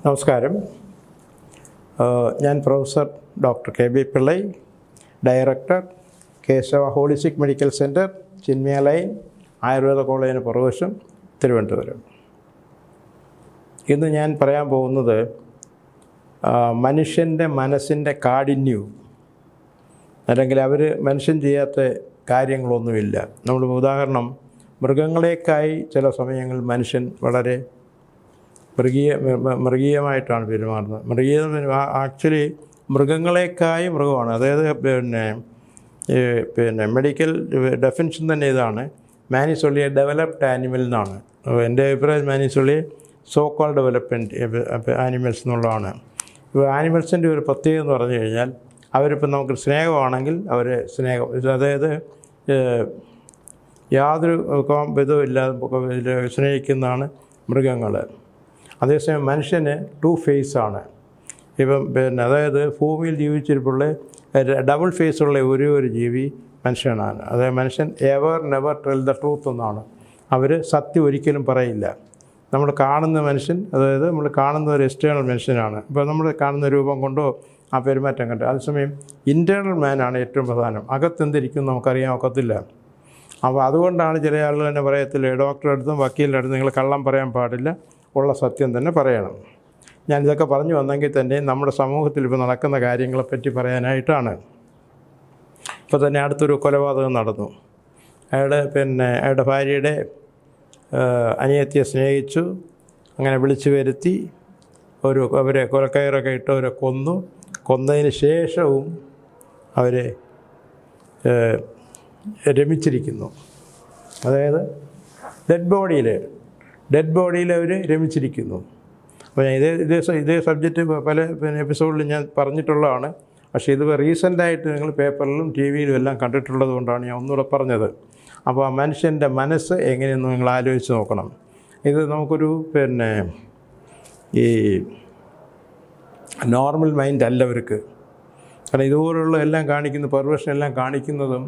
നമസ്കാരം. ഞാൻ professor doctor K B. Pillai, director, Keshava holistic medical centre, Chinmaya lane, Ayurveda കോളേജിന് പുറകുവശം, തിരുവനന്തപുരം. ഇന്ന് ഞാൻ പറയാൻ പോകുന്നത് മനുഷ്യൻ്റെ മനസ്സിൻ്റെ കാഠിന്യവും, അല്ലെങ്കിൽ മനുഷ്യൻ ചെയ്യാത്ത കാര്യങ്ങളൊന്നുമില്ല. നമ്മൾ ഉദാഹരണം, മൃഗങ്ങളെക്കായി ചില സമയങ്ങളിൽ മനുഷ്യൻ വളരെ മൃഗീയമായിട്ടാണ് പെരുമാറുന്നത്. ആക്ച്വലി മൃഗങ്ങളെക്കായി മൃഗമാണ്. അതായത് മെഡിക്കൽ ഡെഫിനിഷൻ തന്നെ ഇതാണ്. Man is only A developed animal എന്നാണ് എൻ്റെ അഭിപ്രായം. Man is only so call development animals എന്നുള്ളതാണ്. ഇപ്പോൾ ആനിമൽസിൻ്റെ ഒരു പ്രത്യേകത എന്ന് പറഞ്ഞു കഴിഞ്ഞാൽ, അവരിപ്പോൾ നമുക്ക് സ്നേഹമാണെങ്കിൽ അവർ സ്നേഹം, അതായത് യാതൊരു ഇതുമില്ലാതെ സ്നേഹിക്കുന്നതാണ് മൃഗങ്ങൾ. അതേസമയം മനുഷ്യന് ടു ഫേസാണ്. ഇപ്പം അതായത് ഭൂമിയിൽ ജീവിച്ചിരിപ്പുള്ള ഡബിൾ ഫേസുള്ള ഒരു ജീവി മനുഷ്യനാണ്. അതായത് മനുഷ്യൻ നെവർ ടെൽ ദ ട്രൂത്ത് എന്നാണ്. അവർ സത്യം ഒരിക്കലും പറയില്ല. നമ്മൾ കാണുന്ന മനുഷ്യൻ, അതായത് നമ്മൾ കാണുന്ന ഒരു എക്സ്റ്റേണൽ മനുഷ്യനാണ്. ഇപ്പോൾ നമ്മൾ കാണുന്ന രൂപം കൊണ്ടോ ആ പെരുമാറ്റം കണ്ടോ. അതേസമയം ഇൻറ്റേർണൽ മാനാണ് ഏറ്റവും പ്രധാനം. അകത്തെന്തിരിക്കും നമുക്കറിയാൻ ഒക്കത്തില്ല. അപ്പോൾ അതുകൊണ്ടാണ് ചില ആളുകൾ തന്നെ പറയത്തില്ല, ഡോക്ടറുടെ അടുത്തും വക്കീലിൻ്റെ അടുത്തും നിങ്ങൾ കള്ളം പറയാൻ പാടില്ല, ഉള്ള സത്യം തന്നെ പറയണം. ഞാനിതൊക്കെ പറഞ്ഞു വന്നെങ്കിൽ തന്നെ നമ്മുടെ സമൂഹത്തിൽ ഇപ്പോൾ നടക്കുന്ന കാര്യങ്ങളെപ്പറ്റി പറയാനായിട്ടാണ്. ഇപ്പോൾ തന്നെ അടുത്തൊരു കൊലപാതകം നടന്നു. അയാളുടെ ഭാര്യയുടെ അനിയത്തിയെ സ്നേഹിച്ചു, അങ്ങനെ വിളിച്ചു വരുത്തി അവരെ കൊലക്കയറൊക്കെ ഇട്ട് അവരെ കൊന്നതിന് ശേഷവും അവരെ രമിച്ചിരിക്കുന്നു. അതായത് ഡെഡ് ബോഡിയിൽ അവർ രമിച്ചിരിക്കുന്നു. അപ്പോൾ ഇതേ സബ്ജക്റ്റ് പല എപ്പിസോഡിൽ ഞാൻ പറഞ്ഞിട്ടുള്ളതാണ്. പക്ഷേ ഇത് റീസെൻ്റായിട്ട് നിങ്ങൾ പേപ്പറിലും ടി വിയിലും എല്ലാം കണ്ടിട്ടുള്ളത് കൊണ്ടാണ് ഞാൻ ഒന്നുകൂടെ പറഞ്ഞത്. അപ്പോൾ ആ മനുഷ്യൻ്റെ മനസ്സ് എങ്ങനെയെന്ന് നിങ്ങൾ ആലോചിച്ച് നോക്കണം. ഇത് നമുക്കൊരു ഈ നോർമൽ മൈൻഡ് അല്ല അവർക്ക്. കാരണം ഇതുപോലുള്ള എല്ലാം കാണിക്കുന്ന പെർവേഷൻ എല്ലാം കാണിക്കുന്നതും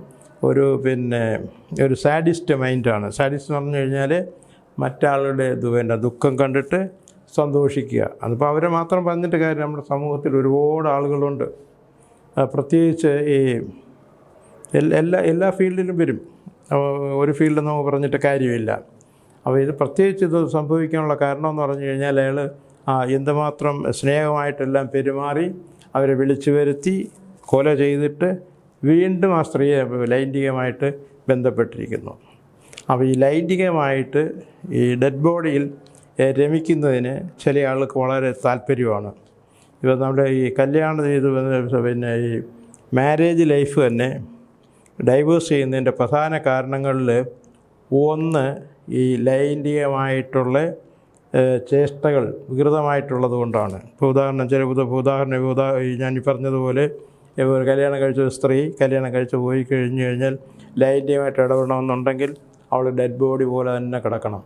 ഒരു സാഡിസ്റ്റ് മൈൻഡാണ്. സാഡിസ്റ്റ് എന്ന് പറഞ്ഞു കഴിഞ്ഞാൽ മറ്റാളുടെ ദുഃഖം കണ്ടിട്ട് സന്തോഷിക്കുക. അതിപ്പോൾ അവരെ മാത്രം പറഞ്ഞിട്ട് കാര്യം, നമ്മുടെ സമൂഹത്തിൽ ഒരുപാട് ആളുകളുണ്ട്. പ്രത്യേകിച്ച് ഈ എല്ലാ ഫീൽഡിലും വരും. ഒരു ഫീൽഡ് നമുക്ക് പറഞ്ഞിട്ട് കാര്യമില്ല. അപ്പോൾ ഇത് പ്രത്യേകിച്ച് ഇത് സംഭവിക്കാനുള്ള കാരണം എന്ന് പറഞ്ഞു കഴിഞ്ഞാൽ, അയാൾ എന്തുമാത്രം സ്നേഹമായിട്ടെല്ലാം പെരുമാറി അവരെ വിളിച്ചു വരുത്തി കൊല ചെയ്തിട്ട് വീണ്ടും ആ സ്ത്രീയെ ലൈംഗികമായിട്ട് ബന്ധപ്പെട്ടിരിക്കുന്നു. അപ്പോൾ ഈ ലൈംഗികമായിട്ട് ഈ ഡെഡ് ബോഡിയിൽ രമിക്കുന്നതിന് ചില ആൾക്ക് വളരെ താല്പര്യമാണ്. ഇപ്പോൾ നമ്മുടെ ഈ കല്യാണം ചെയ്ത് ഈ മാരേജ് ലൈഫ് തന്നെ ഡൈവേഴ്സ് ചെയ്യുന്നതിൻ്റെ പ്രധാന കാരണങ്ങളിൽ ഒന്ന് ഈ ലൈംഗികമായിട്ടുള്ള ചേഷ്ടകൾ വികൃതമായിട്ടുള്ളത് കൊണ്ടാണ്. ഇപ്പോൾ ഞാൻ ഈ പറഞ്ഞതുപോലെ കല്യാണം കഴിച്ച ഒരു സ്ത്രീ കല്യാണം കഴിച്ച് പോയി കഴിഞ്ഞ് കഴിഞ്ഞാൽ ലൈംഗികമായിട്ട് ഇടപെടണമെന്നുണ്ടെങ്കിൽ അവൾ ഡെഡ് ബോഡി പോലെ തന്നെ കിടക്കണം.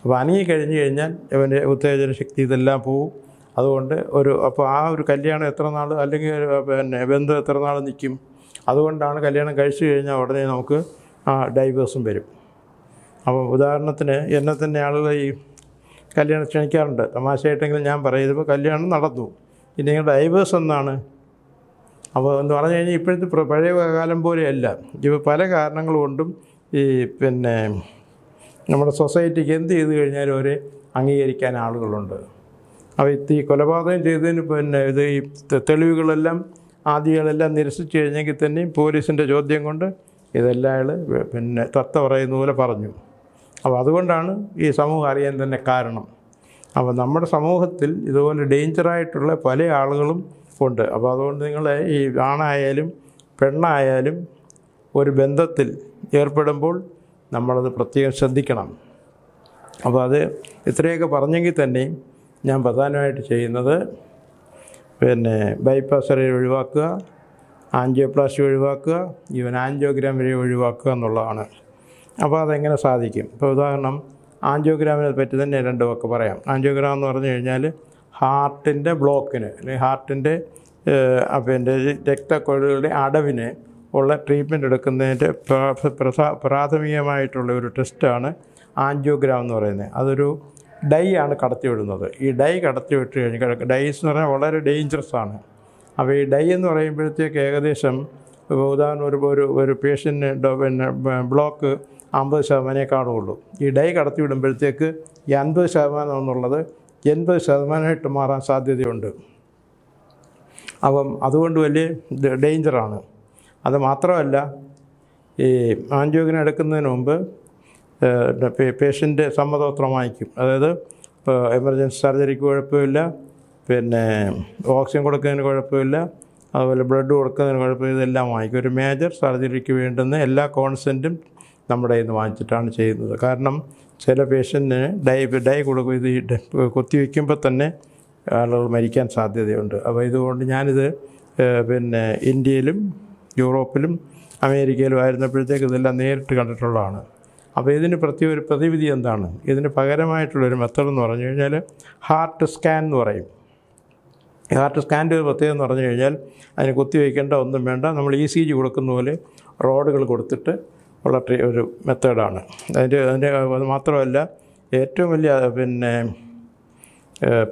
അപ്പോൾ അനങ്ങി കഴിഞ്ഞ് കഴിഞ്ഞാൽ ഇവൻ്റെ ഉത്തേജന ശക്തി ഇതെല്ലാം പോവും. അതുകൊണ്ട് അപ്പോൾ ആ ഒരു കല്യാണം എത്ര നാൾ, അല്ലെങ്കിൽ ബന്ധം എത്ര നാൾ നിൽക്കും? അതുകൊണ്ടാണ് കല്യാണം കഴിച്ചു കഴിഞ്ഞാൽ ഉടനെ നമുക്ക് ഡൈവേഴ്സും വരും. അപ്പോൾ ഉദാഹരണത്തിന് എന്നെ തന്നെ ആളുകൾ ഈ കല്യാണം ക്ഷണിക്കാറുണ്ട്. തമാശയായിട്ടെങ്കിലും ഞാൻ പറയും, ഇപ്പോൾ കല്യാണം നടന്നു, ഇനി നിങ്ങൾ ഡൈവേഴ്സ് എന്നാണ്. അപ്പോൾ എന്ന് പറഞ്ഞു കഴിഞ്ഞാൽ ഇപ്പോഴത്തെ പഴയ കാലം പോലെയല്ല. ഇപ്പോൾ പല കാരണങ്ങൾ കൊണ്ടും ഈ നമ്മുടെ സൊസൈറ്റിക്ക് എന്ത് ചെയ്ത് കഴിഞ്ഞാലും അവരെ അംഗീകരിക്കാൻ ആളുകളുണ്ട്. അപ്പോൾ ഈ കൊലപാതകം ചെയ്തതിന് ഈ തെളിവുകളെല്ലാം ആദികളെല്ലാം നിരസിച്ചു കഴിഞ്ഞെങ്കിൽ തന്നെയും പോലീസിൻ്റെ ചോദ്യം കൊണ്ട് ഇതെല്ലാം അയാൾ തത്ത പറയുന്ന പോലെ പറഞ്ഞു. അപ്പോൾ അതുകൊണ്ടാണ് ഈ സമൂഹം അറിയാൻ തന്നെ കാരണം. അപ്പോൾ നമ്മുടെ സമൂഹത്തിൽ ഇതുപോലെ ഡേഞ്ചറായിട്ടുള്ള പല ആളുകളും ഉണ്ട്. അപ്പോൾ അതുകൊണ്ട് നിങ്ങൾ ഈ ആണായാലും പെണ്ണായാലും ഒരു ബന്ധത്തിൽ ഏർപ്പെടുമ്പോൾ നമ്മളത് പ്രത്യേകം ശ്രദ്ധിക്കണം. അപ്പോൾ അത് ഇത്രയൊക്കെ പറഞ്ഞെങ്കിൽ തന്നെയും ഞാൻ പ്രധാനമായിട്ട് ചെയ്യുന്നത് ബൈപ്പാസ് സർജറി ഒഴിവാക്കുക, ആൻജിയോപ്ലാസ്റ്റി ഒഴിവാക്കുക, ഈവൻ ആൻജിയോഗ്രാം വരെ ഒഴിവാക്കുക എന്നുള്ളതാണ്. അപ്പോൾ അതെങ്ങനെ സാധിക്കും? ഇപ്പോൾ ഉദാഹരണം, ആൻജിയോഗ്രാമിനെ പറ്റി തന്നെ രണ്ട് വാക്ക് പറയാം. ആൻജിയോഗ്രാം എന്ന് പറഞ്ഞു കഴിഞ്ഞാൽ ഹാർട്ടിൻ്റെ ബ്ലോക്കിന്, അല്ലെങ്കിൽ ഹാർട്ടിൻ്റെ രക്തക്കൊഴലുകളുടെ അടവിന് ഉള്ള ട്രീറ്റ്മെൻറ്റ് എടുക്കുന്നതിൻ്റെ പ്രാഥമികമായിട്ടുള്ള ഒരു ടെസ്റ്റാണ് ആൻജിയോഗ്രാം എന്ന് പറയുന്നത്. അതൊരു ഡൈ ആണ് കടത്തിവിടുന്നത്. ഈ ഡൈ കടത്തിവിട്ട് കഴിഞ്ഞാൽ ഡൈസ് എന്ന് പറഞ്ഞാൽ വളരെ ഡേഞ്ചറസ് ആണ്. അപ്പോൾ ഈ ഡൈ എന്ന് പറയുമ്പോഴത്തേക്ക് ഏകദേശം ഉദാഹരണം ഒരു പേഷ്യൻറ്റിന് പിന്നെ ബ്ലോക്ക് 50% കാണുകയുള്ളൂ. ഈ ഡൈ കടത്തി വിടുമ്പോഴത്തേക്ക് ഈ 50% എന്നുള്ളത് 80% മാറാൻ സാധ്യതയുണ്ട്. അപ്പം അതുകൊണ്ട് വലിയ ഡേഞ്ചറാണ്. അത് മാത്രമല്ല, ഈ ആൻജിയോഗ്രാം എടുക്കുന്നതിന് മുമ്പ് പേഷ്യൻ്റ് സമ്മതപത്രം വാങ്ങിക്കും. അതായത് എമർജൻസി സർജറിക്ക് കുഴപ്പമില്ല, പിന്നെ ഓക്സിജൻ കൊടുക്കുന്നതിന് കുഴപ്പമില്ല, അതുപോലെ ബ്ലഡ് കൊടുക്കുന്നതിന് കുഴപ്പമില്ല, ഇതെല്ലാം വാങ്ങിക്കും. ഒരു മേജർ സർജറിക്ക് വേണ്ടുന്ന എല്ലാ കോൺസെൻറ്റും നമ്മുടെ കയ്യിൽ നിന്ന് വാങ്ങിച്ചിട്ടാണ് ചെയ്യുന്നത്. കാരണം ചില പേഷ്യൻറ്റിന് ഡൈ കൊടുക്കും, ഇത് കുത്തിവെക്കുമ്പോൾ തന്നെ ആളുകൾ മരിക്കാൻ സാധ്യതയുണ്ട്. അപ്പോൾ ഇതുകൊണ്ട് ഞാനിത് പിന്നെ ഇന്ത്യയിലും യൂറോപ്പിലും അമേരിക്കയിലും ആയിരുന്നപ്പോഴത്തേക്ക് ഇതെല്ലാം നേരിട്ട് കണ്ടിട്ടുള്ളതാണ്. അപ്പോൾ ഇതിന് ഒരു പ്രതിവിധി എന്താണ്? ഇതിന് പകരമായിട്ടുള്ളൊരു മെത്തേഡ് എന്ന് പറഞ്ഞു കഴിഞ്ഞാൽ ഹാർട്ട് സ്കാൻ എന്ന് പറയും. ഹാർട്ട് സ്കാൻ്റെ ഒരു പ്രത്യേകത എന്ന് പറഞ്ഞു കഴിഞ്ഞാൽ അതിന് കുത്തിവയ്ക്കേണ്ട ഒന്നും വേണ്ട. നമ്മൾ ECG കൊടുക്കുന്ന പോലെ റോഡുകൾ കൊടുത്തിട്ട് ഉള്ള ഒരു മെത്തേഡാണ്. അത് മാത്രമല്ല, ഏറ്റവും വലിയ പിന്നെ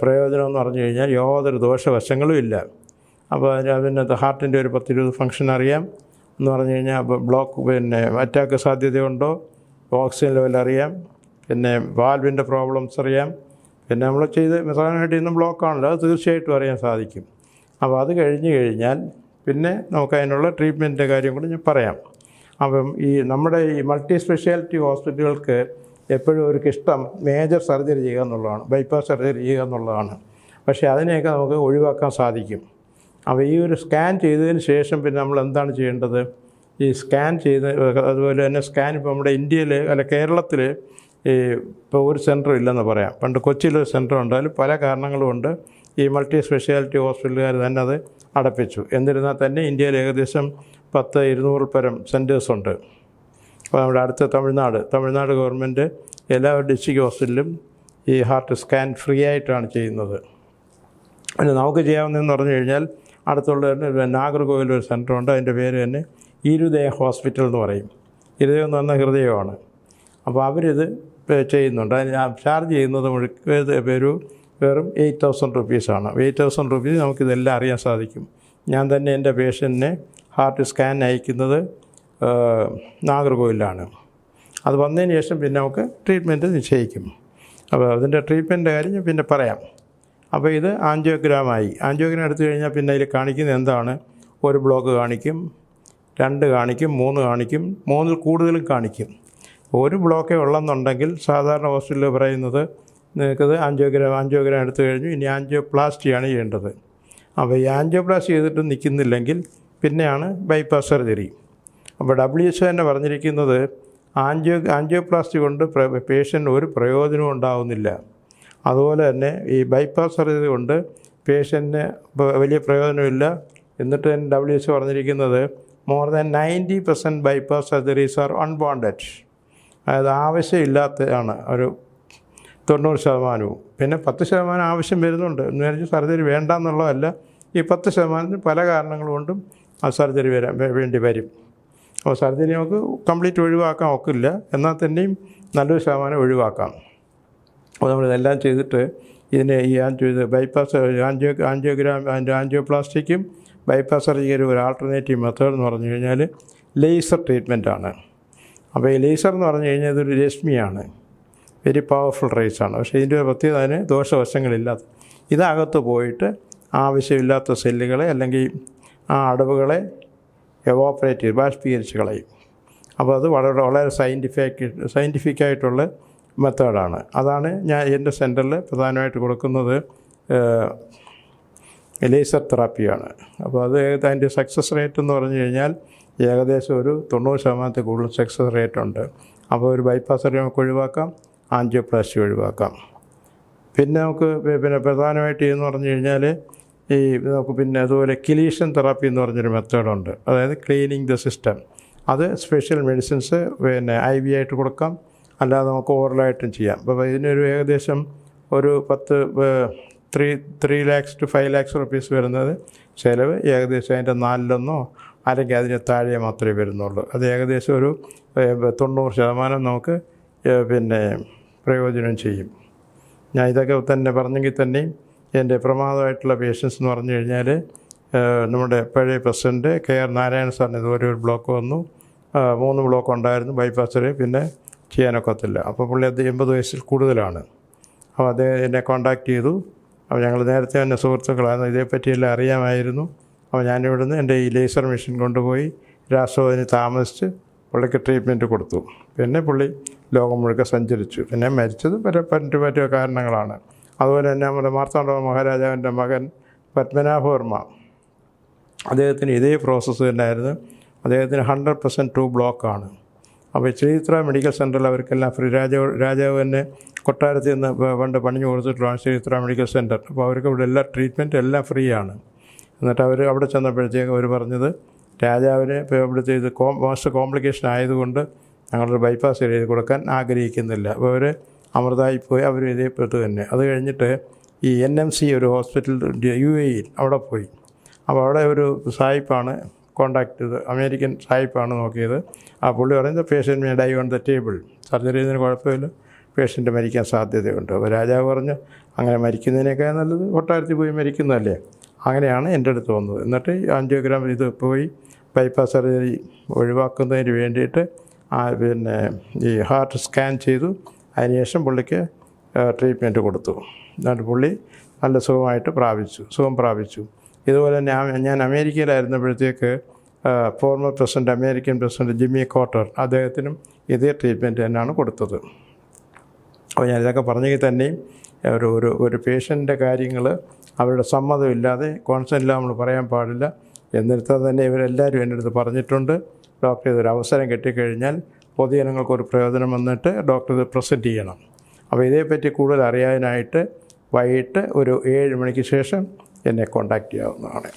പ്രയോജനം എന്ന് പറഞ്ഞു കഴിഞ്ഞാൽ യാതൊരു ദോഷവശങ്ങളും ഇല്ല. അപ്പോൾ അതിനകത്ത് ഹാർട്ടിൻ്റെ ഒരു 10-20 ഫംഗ്ഷൻ അറിയാം എന്ന് പറഞ്ഞു കഴിഞ്ഞാൽ ബ്ലോക്ക് പിന്നെ അറ്റാക്ക് സാധ്യതയുണ്ടോ, ഓക്സിജൻ ലെവൽ അറിയാം, പിന്നെ വാൽവിൻ്റെ പ്രോബ്ലംസ് അറിയാം, പിന്നെ നമ്മൾ പ്രധാനമായിട്ട് ഇന്നും ബ്ലോക്കാണല്ലോ, അത് തീർച്ചയായിട്ടും അറിയാൻ സാധിക്കും. അപ്പോൾ അത് കഴിഞ്ഞ് കഴിഞ്ഞാൽ പിന്നെ നമുക്ക് അതിനുള്ള ട്രീറ്റ്മെൻറ്റിൻ്റെ കാര്യം കൂടി ഞാൻ പറയാം. അപ്പം നമ്മുടെ ഈ മൾട്ടി സ്പെഷ്യാലിറ്റി ഹോസ്പിറ്റലുകൾക്ക് എപ്പോഴും അവർക്കിഷ്ടം മേജർ സർജറി ചെയ്യുക എന്നുള്ളതാണ്, ബൈപ്പാസ് സർജറി ചെയ്യുക എന്നുള്ളതാണ്. പക്ഷേ അതിനെയൊക്കെ നമുക്ക് ഒഴിവാക്കാൻ സാധിക്കും. അപ്പോൾ ഈ ഒരു സ്കാൻ ചെയ്തതിന് ശേഷം പിന്നെ നമ്മൾ എന്താണ് ചെയ്യേണ്ടത്? ഈ സ്കാൻ ചെയ്ത് അതുപോലെ തന്നെ സ്കാൻ ഇപ്പോൾ നമ്മുടെ ഇന്ത്യയിൽ അല്ല കേരളത്തിൽ ഇപ്പോൾ ഒരു സെൻറ്റർ ഇല്ലെന്ന് പറയാം. പണ്ട് കൊച്ചിയിലൊരു സെൻറ്റർ ഉണ്ടായാലും പല കാരണങ്ങളും കൊണ്ട് ഈ മൾട്ടി സ്പെഷ്യാലിറ്റി ഹോസ്പിറ്റലുകാർ തന്നെ അത് അടപ്പിച്ചു. എന്നിരുന്നാൽ തന്നെ ഇന്ത്യയിൽ ഏകദേശം 100-200 പരം സെൻറ്റേഴ്സുണ്ട്. അപ്പോൾ നമ്മുടെ അടുത്ത തമിഴ്നാട് ഗവൺമെൻറ് എല്ലാ ഡിസ്ട്രിക്ട് ഹോസ്പിറ്റലിലും ഈ ഹാർട്ട് സ്കാൻ ഫ്രീ ആയിട്ടാണ് ചെയ്യുന്നത്. പിന്നെ നമുക്ക് ചെയ്യാവുന്നതെന്ന് പറഞ്ഞു കഴിഞ്ഞാൽ അടുത്തുള്ള നാഗർകോവിൽ ഒരു സെൻറ്ററുണ്ട്. അതിൻ്റെ പേര് തന്നെ ഇരുദയ ഹോസ്പിറ്റൽ എന്ന് പറയും. ഇരുദയം എന്ന് പറഞ്ഞാൽ ഹൃദയമാണ്. അപ്പോൾ അവരിത് ചെയ്യുന്നുണ്ട്. അതിന് ചാർജ് ചെയ്യുന്നത് വെറും 8,000 റുപ്പീസാണ്. 8,000 റുപ്പീസ് നമുക്കിതെല്ലാം അറിയാൻ സാധിക്കും. ഞാൻ തന്നെ എൻ്റെ പേഷ്യൻറ്റിനെ ഹാർട്ട് സ്കാൻ അയക്കുന്നത് നാഗർകോവിലാണ്. അത് വന്നതിന് ശേഷം പിന്നെ നമുക്ക് ട്രീറ്റ്മെൻറ്റ് നിശ്ചയിക്കും. അപ്പോൾ അതിൻ്റെ ട്രീറ്റ്മെൻറ്റിൻ്റെ കാര്യം ഞാൻ പിന്നെ പറയാം. അപ്പോൾ ഇത് ആൻജിയോഗ്രാമായി. ആൻജിയോഗ്രാം എടുത്തു കഴിഞ്ഞാൽ പിന്നെ അതിൽ കാണിക്കുന്നത് എന്താണ്? ഒരു ബ്ലോക്ക് കാണിക്കും, 2 കാണിക്കും, 3 കാണിക്കും, 3-ൽ കൂടുതലും കാണിക്കും. ഒരു ബ്ലോക്കേ ഉള്ളെന്നുണ്ടെങ്കിൽ സാധാരണ ഹോസ്പിറ്റലിൽ പറയുന്നത് നിങ്ങൾക്കത് ആൻജിയോഗ്രാം എടുത്തു കഴിഞ്ഞു, ഇനി ആൻജിയോപ്ലാസ്റ്റിയാണ് ചെയ്യേണ്ടത്. അപ്പോൾ ഈ ആൻജിയോപ്ലാസ്റ്റി ചെയ്തിട്ട് നിൽക്കുന്നില്ലെങ്കിൽ പിന്നെയാണ് ബൈപ്പാസ് സർജറി. അപ്പോൾ WHO തന്നെ പറഞ്ഞിരിക്കുന്നത് ആൻജിയോപ്ലാസ്റ്റി കൊണ്ട് പേഷ്യൻ്റ് ഒരു പ്രയോജനവും ഉണ്ടാകുന്നില്ല. അതുപോലെ തന്നെ ഈ ബൈപ്പാസ് സർജറി കൊണ്ട് പേഷ്യൻറ്റിന് വലിയ പ്രയോജനമില്ല. എന്നിട്ട് തന്നെ WHO പറഞ്ഞിരിക്കുന്നത് more than 90% bypass surgeries are unwanted. അതായത് ആവശ്യമില്ലാത്തതാണ് ഒരു 90%. പിന്നെ 10% ആവശ്യം വരുന്നുണ്ട്. എന്ന് വെച്ചാൽ സർജറി വേണ്ട എന്നുള്ളതല്ല, ഈ 10% പല കാരണങ്ങൾ കൊണ്ടും ആ സർജറി വേണ്ടി വരും. അപ്പോൾ സർജറി നമുക്ക് കംപ്ലീറ്റ് ഒഴിവാക്കാൻ ഒക്കില്ല, എന്നാൽ തന്നെയും നല്ലൊരു ശതമാനം ഒഴിവാക്കാം. അപ്പോൾ നമ്മളിതെല്ലാം ചെയ്തിട്ട് ഇതിനെ ഈ ബൈപ്പാസ് ആൻജിയോപ്ലാസ്റ്റിക്കും ബൈപ്പാസ് സർജറി ഒരു ആൾട്ടർനേറ്റീവ് മെത്തേഡ് എന്ന് പറഞ്ഞു കഴിഞ്ഞാൽ ലേസർ ട്രീറ്റ്മെൻറ്റാണ്. അപ്പോൾ ഈ ലേസർ എന്ന് പറഞ്ഞു കഴിഞ്ഞാൽ ഇതൊരു രശ്മിയാണ്, വെരി പവർഫുൾ റേസാണ്. പക്ഷേ ഇതിൻ്റെ പ്രത്യേകത അതിന് ദോഷവശങ്ങളില്ലാത്ത, ഇതകത്ത് പോയിട്ട് ആവശ്യമില്ലാത്ത സെല്ലുകളെ അല്ലെങ്കിൽ ആ അടവുകളെ എവോപ്പറേറ്റ് ചെയ്ത് ബാഷ്പീകരിച്ച് കളയും. അപ്പോൾ അത് വളരെ സയൻറ്റിഫിക്കായിട്ടുള്ള മെത്തേഡാണ്. അതാണ് ഞാൻ എൻ്റെ സെൻറ്ററിൽ പ്രധാനമായിട്ട് കൊടുക്കുന്നത്. ലേസർ തെറാപ്പിയാണ്. അപ്പോൾ അത് അതിൻ്റെ സക്സസ് റേറ്റ് എന്ന് പറഞ്ഞു കഴിഞ്ഞാൽ ഏകദേശം ഒരു 90% കൂടുതൽ സക്സസ് റേറ്റ് ഉണ്ട്. അപ്പോൾ ഒരു ബൈപ്പാസ് സർജറി നമുക്ക് ഒഴിവാക്കാം, ആൻജിയോപ്ലാസ്റ്റി ഒഴിവാക്കാം. പിന്നെ നമുക്ക് പ്രധാനമായിട്ട് എന്ന് പറഞ്ഞു കഴിഞ്ഞാൽ നമുക്ക് പിന്നെ അതുപോലെ കിലീഷൻ തെറാപ്പി എന്ന് പറഞ്ഞൊരു മെത്തേഡുണ്ട്. അതായത് ക്ലീനിങ് ദ സിസ്റ്റം. അത് സ്പെഷ്യൽ മെഡിസിൻസ് IV ആയിട്ട് കൊടുക്കാം, അല്ലാതെ നമുക്ക് ഓറലായിട്ടും ചെയ്യാം. അപ്പോൾ ഇതിനൊരു ഏകദേശം ഒരു 3 lakhs to 5 lakhs റുപ്പീസ് വരുന്നത് ചിലവ് ഏകദേശം അതിൻ്റെ 4-1 അല്ലെങ്കിൽ അതിന് താഴെ മാത്രമേ വരുന്നുള്ളൂ. അത് ഏകദേശം ഒരു 90% നമുക്ക് പ്രയോജനം ചെയ്യും. ഞാൻ ഇതൊക്കെ തന്നെ പറഞ്ഞെങ്കിൽ തന്നെയും എൻ്റെ പ്രമാദമായിട്ടുള്ള പേഷ്യൻസ് എന്ന് പറഞ്ഞു കഴിഞ്ഞാൽ നമ്മുടെ പഴയ പ്രസിഡൻറ്റ് KR നാരായണ സാറിന് ഇതുപോലെ ഒരു ബ്ലോക്ക് വന്നു, 3 ബ്ലോക്ക് ഉണ്ടായിരുന്നു ബൈപ്പാസ് സർജറി, പിന്നെ ചെയ്യാനൊക്കത്തില്ല. അപ്പോൾ പുള്ളി അത് 80 വയസ്സിൽ കൂടുതലാണ്. അപ്പോൾ അദ്ദേഹം എന്നെ കോൺടാക്റ്റ് ചെയ്തു. അപ്പോൾ ഞങ്ങൾ നേരത്തെ തന്നെ സുഹൃത്തുക്കളായിരുന്നു, ഇതേപ്പറ്റിയെല്ലാം അറിയാമായിരുന്നു. അപ്പോൾ ഞാനിവിടുന്ന് എൻ്റെ ഈ ലേസർ മെഷീൻ കൊണ്ടുപോയി രാസോധന താമസിച്ച് പുള്ളിക്ക് ട്രീറ്റ്മെൻറ്റ് കൊടുത്തു. പിന്നെ പുള്ളി ലോകം മുഴുക്കെ സഞ്ചരിച്ചു. പിന്നെ മരിച്ചത് മറ്റു കാരണങ്ങളാണ്. അതുപോലെ തന്നെ നമ്മുടെ മാർത്താണ്ഡ മഹാരാജാവിൻ്റെ മകൻ പത്മനാഭവർമ്മ, അദ്ദേഹത്തിന് ഇതേ പ്രോസസ്സ് തന്നെയായിരുന്നു. അദ്ദേഹത്തിന് 100% 2 ബ്ലോക്കാണ്. അപ്പോൾ ശ്രീചിത്ര മെഡിക്കൽ സെൻ്ററിൽ അവർക്കെല്ലാം ഫ്രീ. രാജാവ് തന്നെ കൊട്ടാരത്തിൽ നിന്ന് പണ്ട് പണിഞ്ഞു കൊടുത്തിട്ടുള്ളതാണ് ശ്രീചിത്ര മെഡിക്കൽ സെൻ്റർ. അപ്പോൾ അവർക്ക് ഇവിടെ എല്ലാ ട്രീറ്റ്മെൻറ്റ് എല്ലാം ഫ്രീ ആണ്. എന്നിട്ട് അവർ അവിടെ ചെന്നപ്പോഴത്തേക്ക് അവർ പറഞ്ഞത്, രാജാവിന് ഇപ്പോൾ ഇവിടുത്തെ ഇത് മോസ്റ്റ് കോംപ്ലിക്കേഷൻ ആയതുകൊണ്ട് ഞങ്ങളൊരു ബൈപ്പാസ് എഴുതി കൊടുക്കാൻ ആഗ്രഹിക്കുന്നില്ല. അപ്പോൾ അവർ അമൃതായി പോയി, അവർ ഇതേപ്പെട്ടു തന്നെ. അത് കഴിഞ്ഞിട്ട് ഈ NMC ഒരു ഹോസ്പിറ്റൽ UAE അവിടെ പോയി. അപ്പോൾ അവിടെ ഒരു സായിപ്പാണ് കോണ്ടാക്ട് ചെയ്ത്, അമേരിക്കൻ സായിപ്പാണ് നോക്കിയത്. ആ പുള്ളി പറയുന്നത് patient may die on the table, surgery ചെയ്യുന്നതിന് കുഴപ്പമില്ല, പേഷ്യൻ്റ് മരിക്കാൻ സാധ്യതയുണ്ട്. അപ്പോൾ രാജാവ് പറഞ്ഞു, അങ്ങനെ മരിക്കുന്നതിനേക്കാൾ നല്ലത് കൊട്ടാരത്തിൽ പോയി മരിക്കുന്നതല്ലേ. അങ്ങനെയാണ് എൻ്റെ അടുത്ത് വന്നത്. എന്നിട്ട് 5 ഗ്രാം ഇത് പോയി ബൈപ്പാസ് സർജറി ഒഴിവാക്കുന്നതിന് വേണ്ടിയിട്ട് പിന്നെ ഈ ഹാർട്ട് സ്കാൻ ചെയ്തു. അതിനുശേഷം പുള്ളിക്ക് ട്രീറ്റ്മെൻറ്റ് കൊടുത്തു. എന്നിട്ട് പുള്ളി നല്ല സുഖം പ്രാപിച്ചു. ഇതുപോലെ തന്നെ ഞാൻ അമേരിക്കയിലായിരുന്നപ്പോഴത്തേക്ക് former president, American president Jimmy Carter, അദ്ദേഹത്തിനും ഇതേ ട്രീറ്റ്മെൻറ്റ് തന്നെയാണ് കൊടുത്തത്. അപ്പോൾ ഞാനിതൊക്കെ പറഞ്ഞെങ്കിൽ തന്നെയും ഒരു പേഷ്യൻ്റെ കാര്യങ്ങൾ അവരുടെ സമ്മതമില്ലാതെ കോൺസെൻറ്റില്ലാതെ നമ്മൾ പറയാൻ പാടില്ല. എന്നിടത്താൽ തന്നെ ഇവരെല്ലാവരും എൻ്റെ അടുത്ത് പറഞ്ഞിട്ടുണ്ട്, ഡോക്ടർ ഇതൊരു അവസരം കിട്ടിക്കഴിഞ്ഞാൽ പൊതുജനങ്ങൾക്കൊരു പ്രയോജനം വന്നിട്ട് ഡോക്ടർ ഇത് പ്രസൻറ്റ് ചെയ്യണം. അപ്പോൾ ഇതേപ്പറ്റി കൂടുതൽ അറിയാനായിട്ട് വൈകിട്ട് ഒരു 7 മണിക്ക് ശേഷം എന്നെ കോൺടാക്റ്റ് ചെയ്യാവുന്നതാണ്.